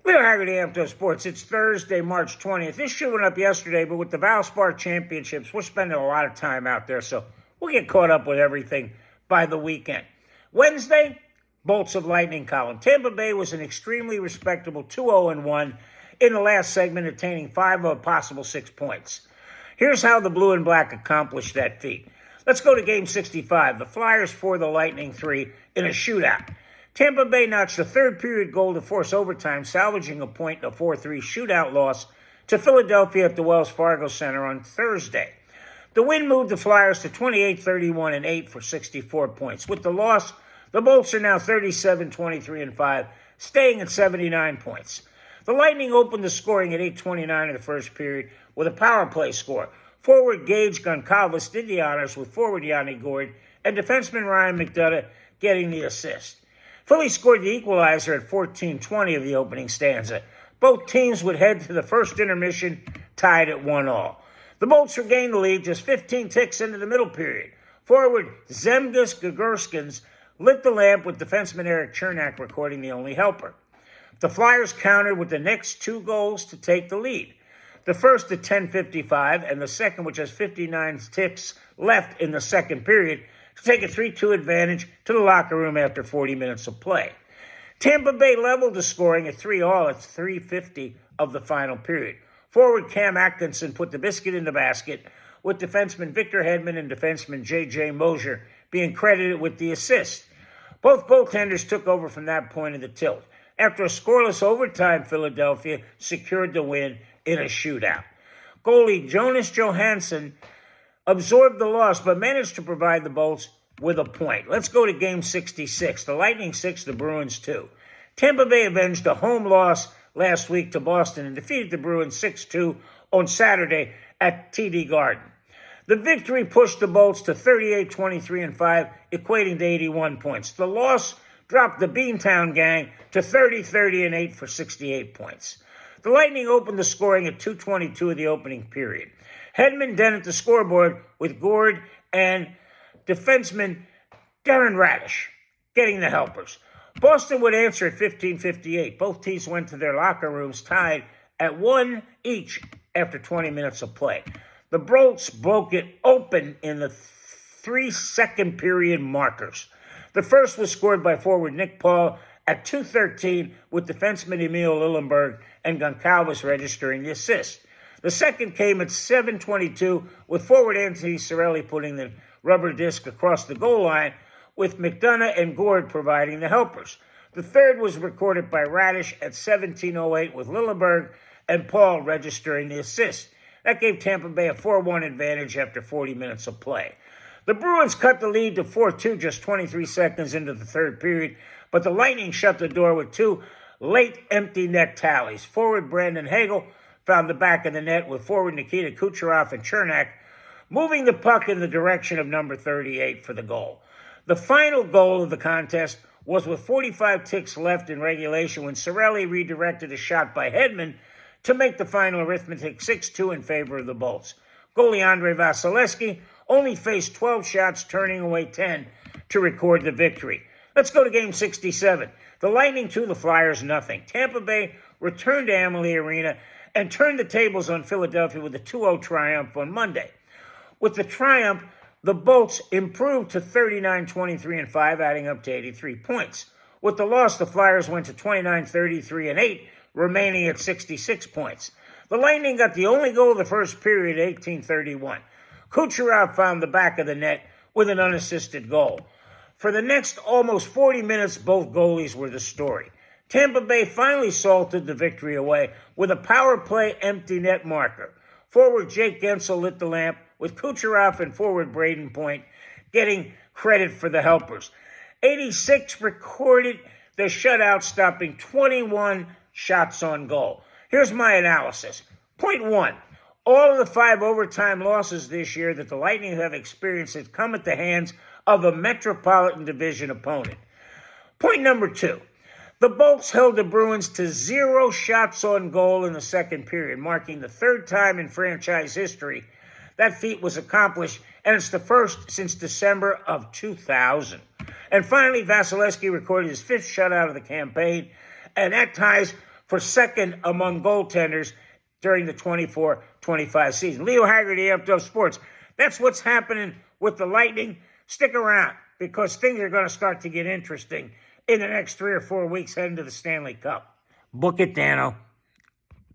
Leo Haggerty, Ampto Sports. It's Thursday, March 20th. This show went up yesterday, but with the Valspar Championships, we're spending a lot of time out there, so we'll get caught up with everything by the weekend. Wednesday, Bolts of Lightning column. Tampa Bay was an extremely respectable 2-0-1 in the last segment, attaining 5 of a possible 6 points. Here's how the Blue and Black accomplished that feat. Let's go to Game 65. The Flyers for the Lightning-3 in a shootout. Tampa Bay notched a third-period goal to force overtime, salvaging a point in a 4-3 shootout loss to Philadelphia at the Wells Fargo Center on Thursday. The win moved the Flyers to 28-31-8 for 64 points. With the loss, the Bolts are now 37-23-5, staying at 79 points. The Lightning opened the scoring at 8:29 of the first period with a power play score. Forward Gage Goncalves did the honors with forward Yanni Gourde and defenseman Ryan McDonough getting the assist. Philly scored the equalizer at 14:20 of the opening stanza. Both teams would head to the first intermission tied at 1-1. The Bolts regained the lead just 15 ticks into the middle period. Forward Zemgus Gagurskins lit the lamp with defenseman Eric Chernak recording the only helper. The Flyers countered with the next 2 goals to take the lead. The first at 10:55 and the second, which has 59 ticks left in the second period, to take a 3-2 advantage to the locker room after 40 minutes of play. Tampa Bay leveled the scoring at 3-3 at 3:50 of the final period. Forward Cam Atkinson put the biscuit in the basket, with defenseman Victor Hedman and defenseman J.J. Mosier being credited with the assist. Both goaltenders took over from that point of the tilt. After a scoreless overtime, Philadelphia secured the win in a shootout. Goalie Jonas Johansson absorbed the loss, but managed to provide the Bolts with a point. Let's go to Game 66. The Lightning 6, the Bruins 2. Tampa Bay avenged a home loss last week to Boston and defeated the Bruins 6-2 on Saturday at TD Garden. The victory pushed the Bolts to 38-23-5, equating to 81 points. The loss dropped the Beantown Gang to 30-30-8 for 68 points. The Lightning opened the scoring at 2:22 of the opening period. Hedman dented the scoreboard with Gourde and defenseman Darren Radish getting the helpers. Boston would answer at 15:58. Both teams went to their locker rooms tied at 1 each after 20 minutes of play. The Bolts broke it open in the 3-second period markers. The first was scored by forward Nick Paul at 2:13 with defenseman Emil Lillenberg and Goncalves registering the assist. The second came at 7:22 with forward Anthony Cirelli putting the rubber disc across the goal line with McDonough and Gourde providing the helpers. The third was recorded by Radish at 17:08 with Lillenberg and Paul registering the assist. That gave Tampa Bay a 4-1 advantage after 40 minutes of play. The Bruins cut the lead to 4-2 just 23 seconds into the third period, but the Lightning shut the door with 2 late empty net tallies. Forward Brandon Hagel found the back of the net with forward Nikita Kucherov and Chernak moving the puck in the direction of number 38 for the goal. The final goal of the contest was with 45 ticks left in regulation when Cirelli redirected a shot by Hedman to make the final arithmetic 6-2 in favor of the Bolts. Goalie Andrei Vasilevsky only faced 12 shots, turning away 10 to record the victory. Let's go to Game 67. The Lightning 2, the Flyers nothing. Tampa Bay returned to Amalie Arena and turned the tables on Philadelphia with a 2-0 triumph on Monday. With the triumph, the Bolts improved to 39-23-5, adding up to 83 points. With the loss, the Flyers went to 29-33-8, remaining at 66 points. The Lightning got the only goal of the first period at 18:31. Kucherov found the back of the net with an unassisted goal. For the next almost 40 minutes, both goalies were the story. Tampa Bay finally salted the victory away with a power play empty net marker. Forward Jake Gensel lit the lamp, with Kucherov and forward Braden Point getting credit for the helpers. 86 recorded the shutout, stopping 21 shots on goal. Here's my analysis. Point 1. All of the 5 overtime losses this year that the Lightning have experienced have come at the hands of a Metropolitan Division opponent. Point number 2. The Bolts held the Bruins to 0 shots on goal in the second period, marking the 3rd time in franchise history that feat was accomplished, and it's the first since December of 2000. And finally, Vasilevsky recorded his 5th shutout of the campaign, and that ties for second among goaltenders during the 24-25 season. Leo Haggerty, Amped Up Sports. That's what's happening with the Lightning. Stick around, because things are going to start to get interesting in the next 3 or 4 weeks heading to the Stanley Cup. Book it, Dano.